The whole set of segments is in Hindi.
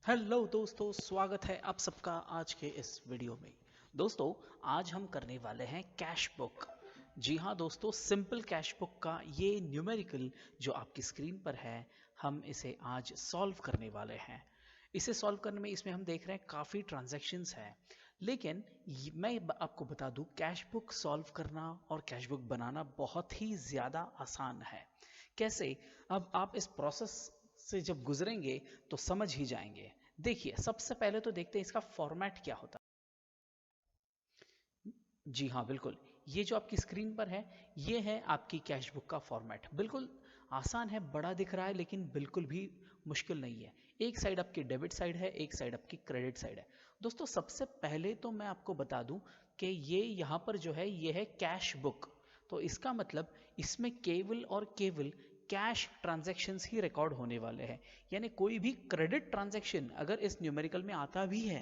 हेलो दोस्तों, स्वागत है आप सबका आज के इस वीडियो में। दोस्तों, आज हम करने वाले हैं कैश बुक। जी हाँ दोस्तों, सिंपल कैश बुक का ये न्यूमेरिकल जो आपकी स्क्रीन पर है, हम इसे आज सॉल्व करने वाले हैं। इसे सॉल्व करने में इसमें हम देख रहे हैं काफ़ी ट्रांजैक्शंस हैं, लेकिन मैं आपको बता दूं, कैश बुक सॉल्व करना और कैश बुक बनाना बहुत ही ज़्यादा आसान है। कैसे? अब आप इस प्रोसेस से जब गुजरेंगे तो समझ ही जाएंगे। देखिए, सबसे पहले तो देखते हैं इसका फॉर्मेट क्या होता है। जी हाँ, बिल्कुल। ये जो आपकी स्क्रीन पर है, ये है आपकी कैश बुक का फॉर्मेट। बिल्कुल आसान है, बड़ा दिख रहा है लेकिन बिल्कुल भी मुश्किल नहीं है। एक साइड आपकी डेबिट साइड है, एक साइड आपकी क्रेडिट साइड है। दोस्तों, सबसे पहले तो मैं आपको बता दूं कि ये यहाँ पर जो है, ये है कैश बुक। तो इसका मतलब इसमें केवल और केवल कैश ट्रांजैक्शंस ही रिकॉर्ड होने वाले हैं। यानी कोई भी क्रेडिट ट्रांजैक्शन अगर इस न्यूमेरिकल में आता भी है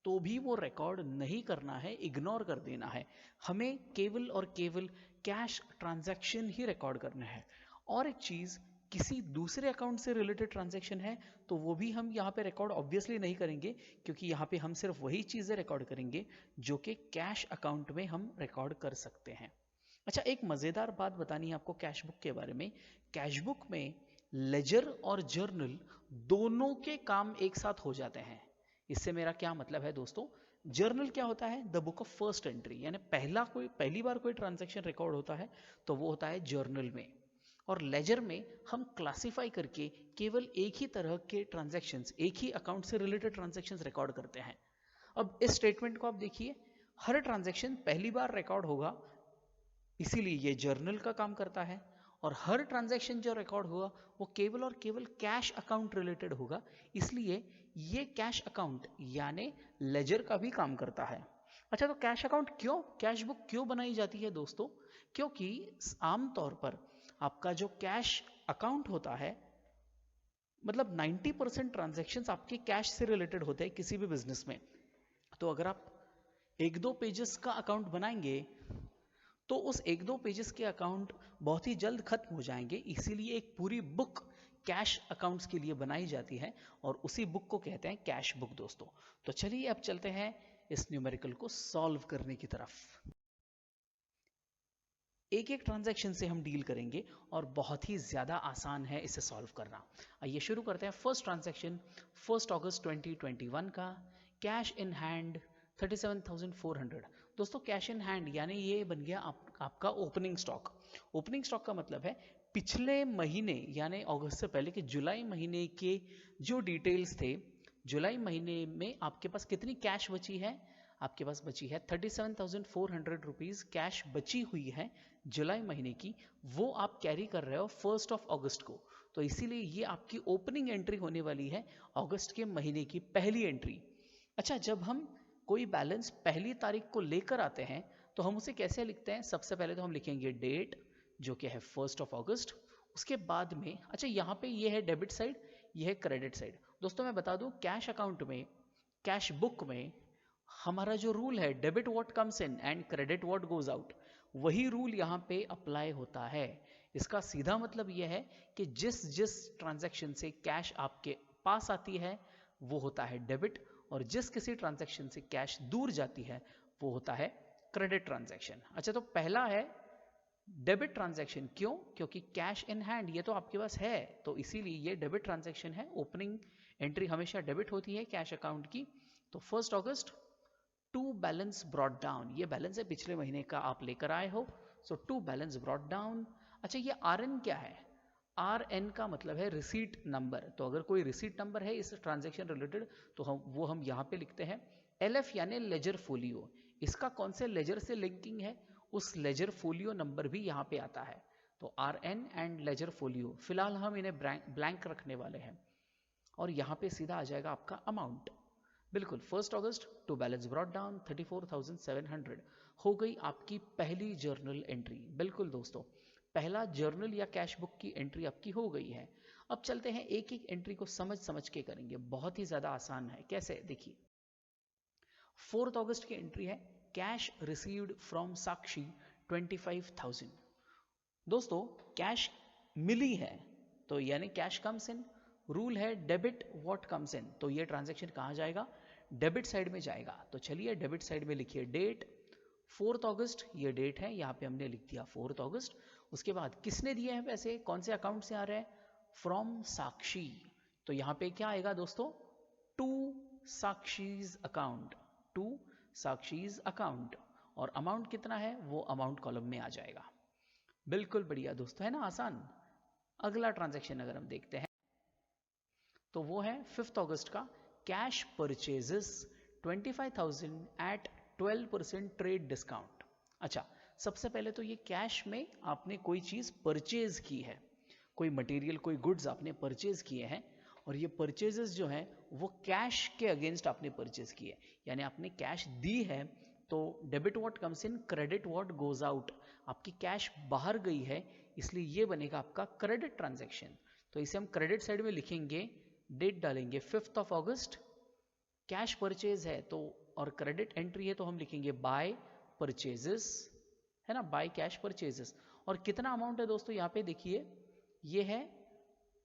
तो भी वो रिकॉर्ड नहीं करना है, इग्नोर कर देना है। हमें केवल और केवल कैश ट्रांजैक्शन ही रिकॉर्ड करना है। और एक चीज, किसी दूसरे अकाउंट से रिलेटेड ट्रांजैक्शन है तो वो भी हम यहाँ पे रिकॉर्ड ऑब्वियसली नहीं करेंगे, क्योंकि यहाँ पे हम सिर्फ वही चीजें रिकॉर्ड करेंगे जो कि कैश अकाउंट में हम रिकॉर्ड कर सकते हैं। अच्छा, एक मजेदार बात बतानी है आपको कैश बुक के बारे में। कैश बुक में लेजर और जर्नल दोनों के काम एक साथ हो जाते हैं। इससे मेरा क्या मतलब है दोस्तों? जर्नल क्या होता है? The book of first entry, यानी पहली बार कोई ट्रांजैक्शन रिकॉर्ड होता है तो वो होता है जर्नल में। और लेजर में हम क्लासिफाई करके केवल एक ही तरह के ट्रांजैक्शंस, एक ही अकाउंट से रिलेटेड ट्रांजैक्शंस रिकॉर्ड करते हैं। अब इस स्टेटमेंट को आप देखिए, हर ट्रांजैक्शन पहली बार रिकॉर्ड होगा, इसीलिए ये जर्नल का काम करता है। और हर ट्रांजैक्शन जो रिकॉर्ड हुआ वो केवल और केवल कैश अकाउंट रिलेटेड होगा, इसलिए ये कैश अकाउंट यानी लेजर का भी काम करता है। अच्छा, तो कैश अकाउंट क्यों, कैश बुक क्यों बनाई जाती है दोस्तों? क्योंकि आमतौर पर आपका जो कैश अकाउंट होता है, मतलब 90% ट्रांजैक्शंस आपके कैश से रिलेटेड होते हैं किसी भी बिजनेस में। तो अगर आप एक दो पेजेस का अकाउंट बनाएंगे तो उस एक दो पेजेस के अकाउंट बहुत ही जल्द खत्म हो जाएंगे, इसीलिए एक पूरी बुक कैश अकाउंट्स के लिए बनाई जाती है और उसी बुक को कहते हैं कैश बुक दोस्तों। तो चलिए अब चलते हैं इस न्यूमेरिकल को सॉल्व करने की तरफ। एक एक ट्रांजैक्शन से हम डील करेंगे और बहुत ही ज़्यादा आसान है इसे सॉल्व करना। आइए शुरू करते हैं। फर्स्ट ट्रांजैक्शन 1 अगस्त 2021 का, कैश इन हैंड 37,400। दोस्तों, कैश इन हैंड यानी ये बन गया आपका ओपनिंग स्टॉक। ओपनिंग स्टॉक का मतलब है पिछले महीने यानी अगस्त से पहले के जुलाई महीने के जो डिटेल्स थे, जुलाई महीने में आपके पास कितनी कैश बची है। आपके पास बची है 37,400 रुपीज़ कैश बची हुई है जुलाई महीने की। वो आप कैरी कर रहे हो 1 अगस्त को, तो इसीलिए ये आपकी ओपनिंग एंट्री होने वाली है, अगस्त के महीने की पहली एंट्री। अच्छा, जब हम कोई बैलेंस पहली तारीख को लेकर आते हैं तो हम उसे कैसे लिखते हैं? सबसे पहले तो हम लिखेंगे डेट, जो कि है 1 अगस्त। उसके बाद में, अच्छा यहाँ पे ये है डेबिट साइड, ये है क्रेडिट साइड। दोस्तों मैं बता दूं, कैश अकाउंट में, कैश बुक में हमारा जो रूल है, debit what comes in and credit what goes out, वही रूल यहाँ पे अप्लाई होता है। इसका सीधा मतलब यह है कि जिस जिस ट्रांजैक्शन से कैश आपके पास आती है वो होता है डेबिट, और जिस किसी ट्रांजैक्शन से कैश दूर जाती है वो होता है क्रेडिट ट्रांजैक्शन। अच्छा, तो पहला है डेबिट ट्रांजैक्शन। क्यों? क्योंकि कैश इन हैंड ये तो आपके पास है, तो इसीलिए ये डेबिट ट्रांजैक्शन है। ओपनिंग एंट्री हमेशा डेबिट होती है कैश अकाउंट की। तो 1 अगस्त, टू बैलेंस ब्रॉट डाउन, ये बैलेंस है पिछले महीने का आप लेकर आए हो, सो टू बैलेंस ब्रॉट डाउन। अच्छा, ये आर एन क्या है? आर एन का मतलब है रिसीट नंबर। तो अगर कोई रिसीट नंबर है इस ट्रांजैक्शन रिलेटेड तो हम यहाँ पे लिखते हैं। एल एफ यानी लेजर फोलियो, इसका कौन से लेजर से लिंकिंग है, उस लेजर फोलियो नंबर भी यहाँ पे आता है। तो R N and ledger folio, फिलहाल हम इन्हें ब्लैंक रखने वाले हैं। और यहाँ पे सीधा आ जाएगा आपका अमाउंट। बिल्कुल, 1 अगस्त टू बैलेंस ब्रॉट डाउन 34,700 हो गई आपकी पहली जर्नल एंट्री। बिल्कुल दोस्तों, पहला जर्नल या कैश बुक की एंट्री आपकी हो गई है। अब चलते हैं, एक एक एंट्री को समझ समझ के करेंगे, बहुत ही ज्यादा आसान है। कैसे? देखिए, 4 अगस्त की एंट्री है, कैश रिसीव्ड फ्रॉम साक्षी 25,000। दोस्तों, कैश मिली है तो यानी कैश कम्स इन, रूल है डेबिट व्हाट कम्स इन, तो ये ट्रांजैक्शन कहाँ जाएगा, डेबिट साइड में जाएगा। तो चलिए डेबिट साइड में लिखिए डेट 4 अगस्त, ये डेट है, यहाँ पे हमने लिख दिया 4 अगस्त। उसके बाद किसने दिए हैं पैसे, कौन से अकाउंट से आ रहे हैं, फ्रॉम साक्षी, तो यहाँ पे क्या आएगा दोस्तों, टू साक्षीज अकाउंट, टू साक्षीज अकाउंट, और अमाउंट कितना है वो अमाउंट कॉलम में आ जाएगा। बिल्कुल बढ़िया दोस्तों, है ना आसान। अगला ट्रांजैक्शन अगर हम देखते हैं तो वो है 5 अगस्त का, cash purchases 25,000 at 12% trade discount. अच्छा, सबसे पहले तो ये कैश में आपने कोई चीज परचेज की है, कोई मटेरियल कोई गुड्स आपने परचेज किए हैं, और ये परचेजेस जो हैं वो कैश के अगेंस्ट आपने परचेज किए, यानी आपने कैश दी है, तो debit what comes in, credit what goes out, आपकी कैश बाहर गई है, इसलिए ये बनेगा आपका क्रेडिट ट्रांजैक्शन। तो इसे हम क्रेडिट साइड में लिखेंगे, डेट डालेंगे 5 अगस्त, कैश परचेज है तो, और क्रेडिट एंट्री है तो हम लिखेंगे बाय परचेजेस, है ना, बाय कैश परचेजेस। और कितना अमाउंट है दोस्तों, यहाँ पे देखिए ये है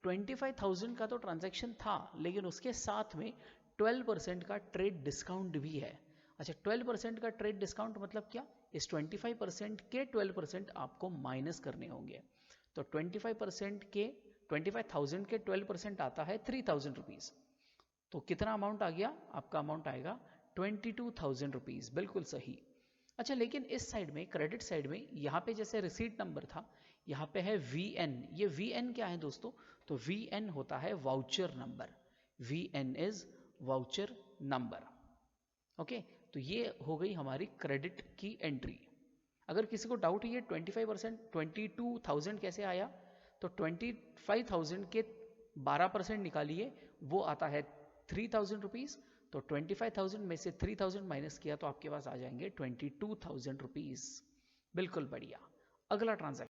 25,000 का तो ट्रांजैक्शन था, लेकिन उसके साथ में 12% का ट्रेड डिस्काउंट भी है। अच्छा, 12% का ट्रेड डिस्काउंट मतलब क्या, इस 25% के 12% आपको माइनस करने होंगे, तो 25% के 25,000 के 12% आता है 3,000 रुपीज, तो कितना अमाउंट आ गया, आपका अमाउंट आएगा 22,000 रुपीज, बिल्कुल सही। अच्छा, लेकिन इस साइड में क्रेडिट साइड में यहाँ पे जैसे रिसीट नंबर था, यहाँ पे है VN, ये VN क्या है दोस्तों, तो VN होता है voucher number, VN is voucher number. Okay, तो ये हो गई हमारी क्रेडिट की एंट्री। अगर किसी को डाउट है ये 25% 22,000 कैसे आया, तो 25,000 के 12% निकालिए, वो आता है 3,000 रुपीज, तो 25,000 में से 3,000 माइनस किया तो आपके पास आ जाएंगे 22,000 रुपीज। बिल्कुल बढ़िया। अगला ट्रांजैक्शन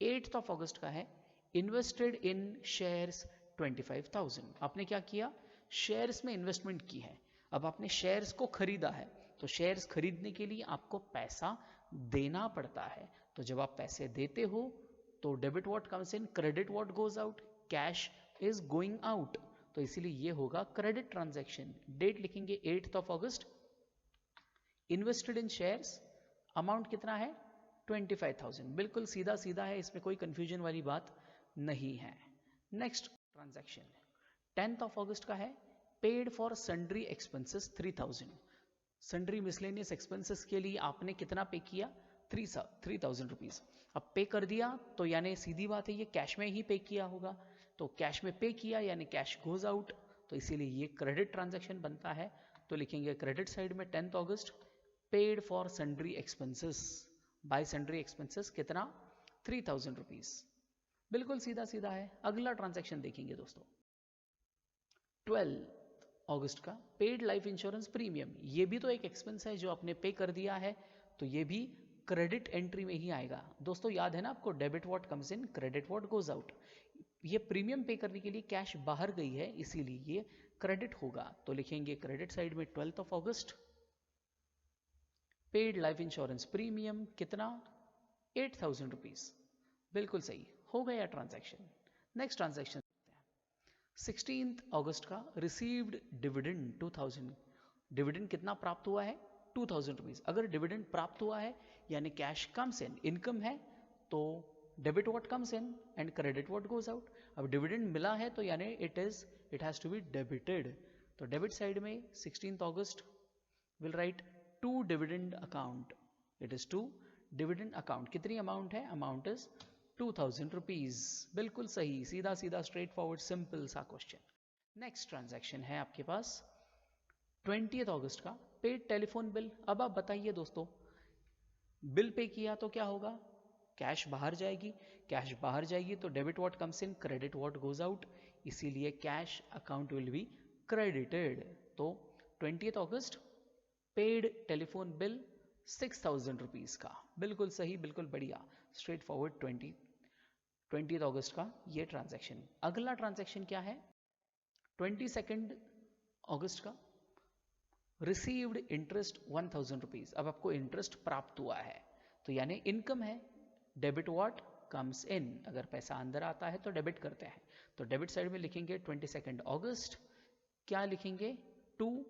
8 अगस्त का है, इन्वेस्टेड इन शेयर्स 25,000, आपने क्या किया, शेयर्स में इन्वेस्टमेंट की है, अब आपने शेयर्स को खरीदा है, तो शेयर्स खरीदने के लिए आपको पैसा देना पड़ता है, तो जब आप पैसे देते हो तो debit what comes in, credit what goes out, cash is going out, तो इसीलिए ये होगा क्रेडिट ट्रांजैक्शन। डेट लिखेंगे 8 अगस्त, इन्वेस्टेड इन शेयर्स, अमाउंट कितना है 25,000, बिल्कुल सीधा सीधा है, इसमें कोई कंफ्यूजन वाली बात नहीं है। नेक्स्ट ट्रांजैक्शन 10 अगस्त का है, paid for sundry expenses 3,000, sundry miscellaneous expenses के लिए आपने कितना पे किया, 3,000 रुपीज। अब पे कर दिया तो यानी सीधी बात है ये कैश में ही पे किया होगा, तो कैश में पे किया यानी कैश गोज आउट, तो इसीलिए ये क्रेडिट ट्रांजैक्शन बनता है। तो लिखेंगे क्रेडिट साइड में 10 अगस्त, paid for sundry expenses, by sundry expenses कितना, 3,000 रुपीज, बिल्कुल सीधा सीधा है। अगला ट्रांजैक्शन देखेंगे दोस्तों 12 अगस्त का, पेड लाइफ इंश्योरेंस प्रीमियम, ये भी तो एक एक्सपेंस है जो आपने पे कर दिया है, तो ये भी क्रेडिट एंट्री में ही आएगा। दोस्तों याद है ना आपको, debit what comes in, credit what goes out, ये प्रीमियम पे करने के लिए कैश बाहर गई है, इसीलिए ये क्रेडिट होगा, तो लिखेंगे क्रेडिट साइड में 12 अगस्त, पेड लाइफ इंश्योरेंस प्रीमियम कितना, 8,000 रुपीज, बिल्कुल सही हो गया ट्रांजैक्शन। नेक्स्ट ट्रांजैक्शन 16 अगस्त का, रिसीव्ड डिविडेंड 2,000, डिविडेंड कितना प्राप्त हुआ है, 2,000 रुपीज। अगर डिविडेंड प्राप्त हुआ है यानी कैश कम्स इन, इनकम है, तो debit what comes in and credit what goes out. अब डिविडेंड मिला है तो यानी it has to be debited, तो डेबिट साइड में 16 अगस्त will write to dividend account, it is to dividend account, कितनी अमाउंट है, अमाउंट इज 2,000 रुपीज, बिल्कुल सही, सीधा सीधा स्ट्रेट फॉरवर्ड सिंपल सा क्वेश्चन। नेक्स्ट ट्रांजैक्शन है आपके पास 20 अगस्त का, पेड टेलीफोन बिल। अब आप बताइए दोस्तों, बिल पे किया तो क्या होगा, कैश बाहर जाएगी, कैश बाहर जाएगी तो debit what comes in, credit what goes out, इसीलिए cash account will be credited. तो 20 अगस्त पेड टेलीफोन बिल 6,000 रुपीज का, बिल्कुल सही, बिल्कुल बढ़िया, स्ट्रेट फॉरवर्ड 20 अगस्त का ये ट्रांजैक्शन। अगला ट्रांजैक्शन क्या है 22 अगस्त का, रिसीव्ड इंटरेस्ट 1,000 रुपीज। अब आपको इंटरेस्ट प्राप्त हुआ है तो यानी इनकम है, डेबिट व्हाट कम्स इन, अगर पैसा अंदर आता है तो डेबिट करते हैं, तो तो डेबिट साइड में लिखेंगे 22 अगस्त, क्या लिखेंगे, टू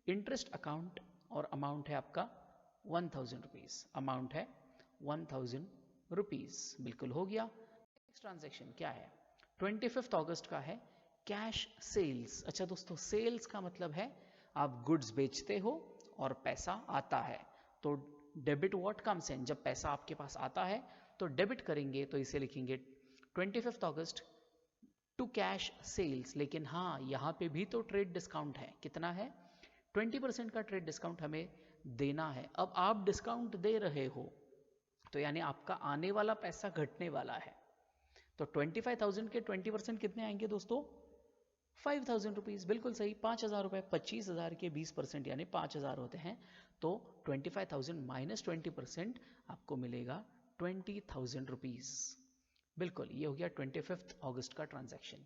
इंटरेस्ट अकाउंट, और अमाउंट है आपका 1000 रुपीज, अमाउंट है 1000 रुपीज, बिल्कुल हो गया। नेक्स्ट ट्रांजैक्शन क्या है, 25 अगस्त का है, कैश सेल्स। अच्छा दोस्तों, सेल्स का मतलब है आप गुड्स बेचते हो और पैसा आता है, तो डेबिट व्हाट कम्स इन, जब पैसा आपके पास आता है तो डेबिट करेंगे, तो इसे लिखेंगे 25 अगस्त टू कैश सेल्स। लेकिन हाँ, यहाँ पे भी तो ट्रेड डिस्काउंट है, कितना है, 20% का ट्रेड डिस्काउंट हमें देना है। अब आप डिस्काउंट दे रहे हो तो यानी आपका आने वाला पैसा घटने वाला है, तो 25,000 के 20% कितने आएंगे दोस्तों, 5,000 रुपीज, बिल्कुल सही, 5,000 रुपए। 25,000 के 20% यानी 5,000 होते हैं, तो 25,000 माइनस 20% आपको मिलेगा 20,000 रुपीज, बिल्कुल। ये हो गया 25 अगस्त का ट्रांजैक्शन।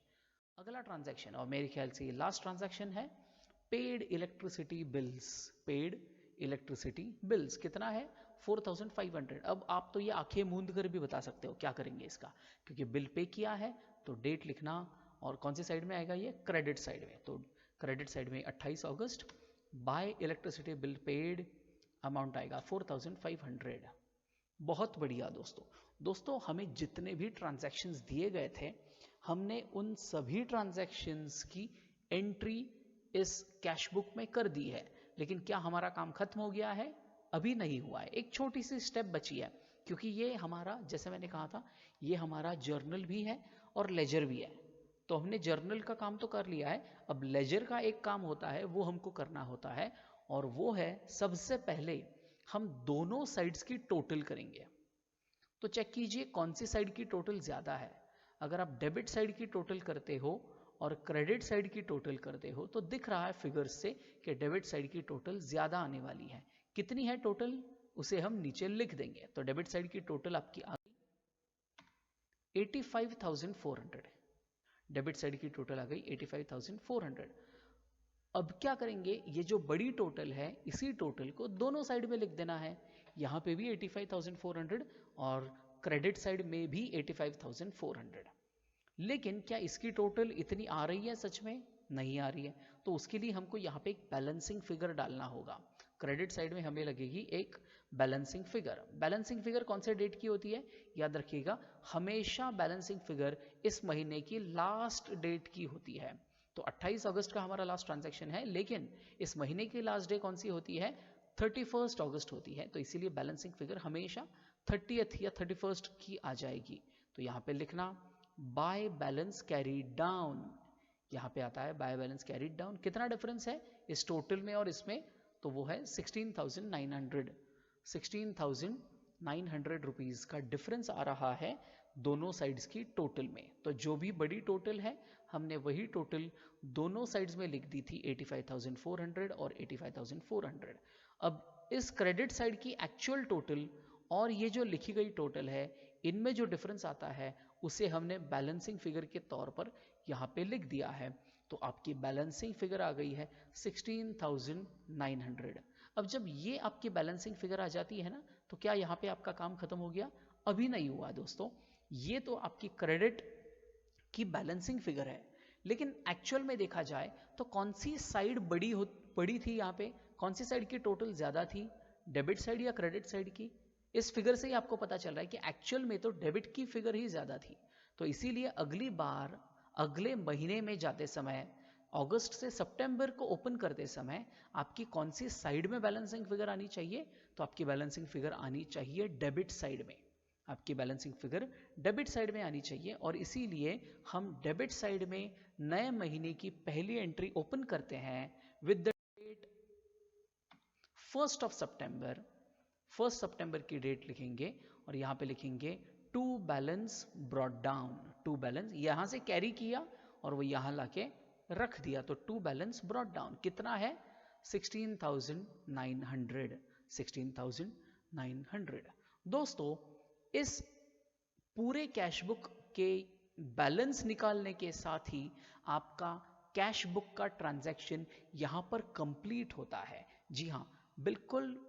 अगला ट्रांजैक्शन, और मेरे ख्याल से ये लास्ट ट्रांजैक्शन है, paid electricity bills. Paid electricity bills कितना है, 4,500। अब आप तो ये आंखें मूंद कर भी बता सकते हो क्या करेंगे इसका, क्योंकि बिल पे किया है तो डेट लिखना, और कौन सी साइड में आएगा ये, क्रेडिट साइड में, तो क्रेडिट साइड में 28 अगस्त, by electricity bill paid, amount आएगा 4,500। बहुत बढ़िया दोस्तों, हमें जितने भी ट्रांजैक्शंस दिए गए थे, हमने उन सभी ट्रांजैक्शंस की एंट्री इस कैश बुक में कर दी है। लेकिन क्या हमारा काम खत्म हो गया है, अभी नहीं हुआ है, एक छोटी सी स्टेप बची है, क्योंकि ये हमारा, जैसे मैंने कहा था, ये हमारा जर्नल भी है और लेजर भी है। तो हमने जर्नल का काम तो कर लिया है, अब लेजर का एक काम होता है, वो हमको करना होता है, और वो है सबसे पहले हम दोनों साइड्स की टोटल करेंगे। तो चेक कीजिए कौन सी साइड की टोटल ज्यादा है। अगर आप डेबिट साइड की टोटल करते हो और क्रेडिट साइड की टोटल करते हो, तो दिख रहा है फिगर्स से कि डेबिट साइड की टोटल ज्यादा आने वाली है। कितनी है टोटल, उसे हम नीचे लिख देंगे। तो डेबिट साइड की टोटल आपकी आ गई 85,400, डेबिट साइड की टोटल आ गई 85,400। अब क्या करेंगे, ये जो बड़ी टोटल है, इसी टोटल को दोनों साइड में लिख देना है। यहाँ पे भी 85,400 और क्रेडिट साइड में भी 85,400। लेकिन क्या इसकी टोटल इतनी आ रही है, सच में नहीं आ रही है, तो उसके लिए हमको यहाँ पे एक बैलेंसिंग फिगर डालना होगा। क्रेडिट साइड में हमें लगेगी एक बैलेंसिंग फिगर। बैलेंसिंग फिगर कौन से डेट की होती है, याद रखिएगा, हमेशा बैलेंसिंग फिगर इस महीने की लास्ट डेट की होती है। तो 28 अगस्त का हमारा लास्ट ट्रांजैक्शन है, लेकिन इस महीने की लास्ट डे कौन सी होती है, 31 अगस्त होती है। तो इसीलिए बैलेंसिंग फिगर हमेशा 30th या 31st की आ जाएगी। तो यहाँ पे लिखना बाय बैलेंस कैरीड डाउन, यहाँ पे आता है बाय बैलेंस कैरीड डाउन। कितना डिफरेंस है इस टोटल में और इसमें, तो वो है 16,900 रुपीज का डिफरेंस आ रहा है दोनों साइड्स की टोटल में। तो जो भी बड़ी टोटल है, हमने वही टोटल दोनों साइड्स में लिख दी थी, 85,400 और 85,400। अब इस क्रेडिट साइड की एक्चुअल टोटल और ये जो लिखी गई टोटल है, इनमें जो डिफरेंस आता है उसे हमने बैलेंसिंग फिगर के तौर पर यहाँ पे लिख दिया है। तो आपकी बैलेंसिंग फिगर आ गई है 16,900। अब जब ये आपकी बैलेंसिंग फिगर आ जाती है ना, तो क्या यहाँ पे आपका काम खत्म हो गया, अभी नहीं हुआ दोस्तों। ये तो आपकी क्रेडिट की बैलेंसिंग फिगर है, लेकिन एक्चुअल में देखा जाए तो कौन सी साइड बड़ी थी, यहाँ पे कौन सी साइड की टोटल ज्यादा थी, डेबिट साइड या क्रेडिट साइड की। इस फिगर से ही आपको पता चल रहा है कि एक्चुअल में तो डेबिट की फिगर ही ज्यादा थी। तो इसीलिए अगली बार अगले महीने में जाते समय, अगस्त से सितंबर को ओपन करते समय, आपकी कौन सी साइड में बैलेंसिंग फिगर आनी चाहिए, तो आपकी बैलेंसिंग फिगर आनी चाहिए डेबिट साइड में। आपकी बैलेंसिंग फिगर डेबिट साइड में आनी चाहिए, और इसीलिए हम डेबिट साइड में नए महीने की पहली एंट्री ओपन करते हैं विद द डेट 1 सितंबर। 1 सितंबर की डेट लिखेंगे और यहाँ पे लिखेंगे to balance brought down. To balance यहाँ से कैरी किया और वो यहाँ लाके रख दिया, तो टू बैलेंस ब्रॉट डाउन कितना है, 16,900। 16,900 दोस्तों, इस पूरे कैश बुक के बैलेंस निकालने के साथ ही आपका कैश बुक का ट्रांजैक्शन यहां पर कंप्लीट होता है। जी हां, बिल्कुल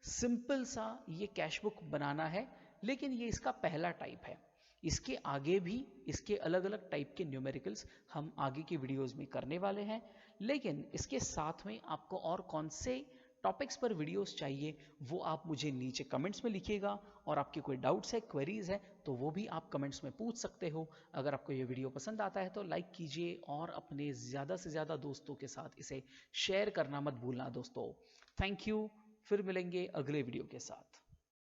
सिंपल सा ये कैश बुक बनाना है, लेकिन ये इसका पहला टाइप है। इसके आगे भी इसके अलग अलग टाइप के न्यूमेरिकल्स हम आगे की वीडियोस में करने वाले हैं, लेकिन इसके साथ में आपको और कौन से टॉपिक्स पर वीडियोस चाहिए वो आप मुझे नीचे कमेंट्स में लिखिएगा, और आपके कोई डाउट्स है, क्वेरीज है, तो वो भी आप कमेंट्स में पूछ सकते हो। अगर आपको ये वीडियो पसंद आता है तो लाइक कीजिए और अपने ज़्यादा से ज़्यादा दोस्तों के साथ इसे शेयर करना मत भूलना दोस्तों। थैंक यू, फिर मिलेंगे अगले वीडियो के साथ।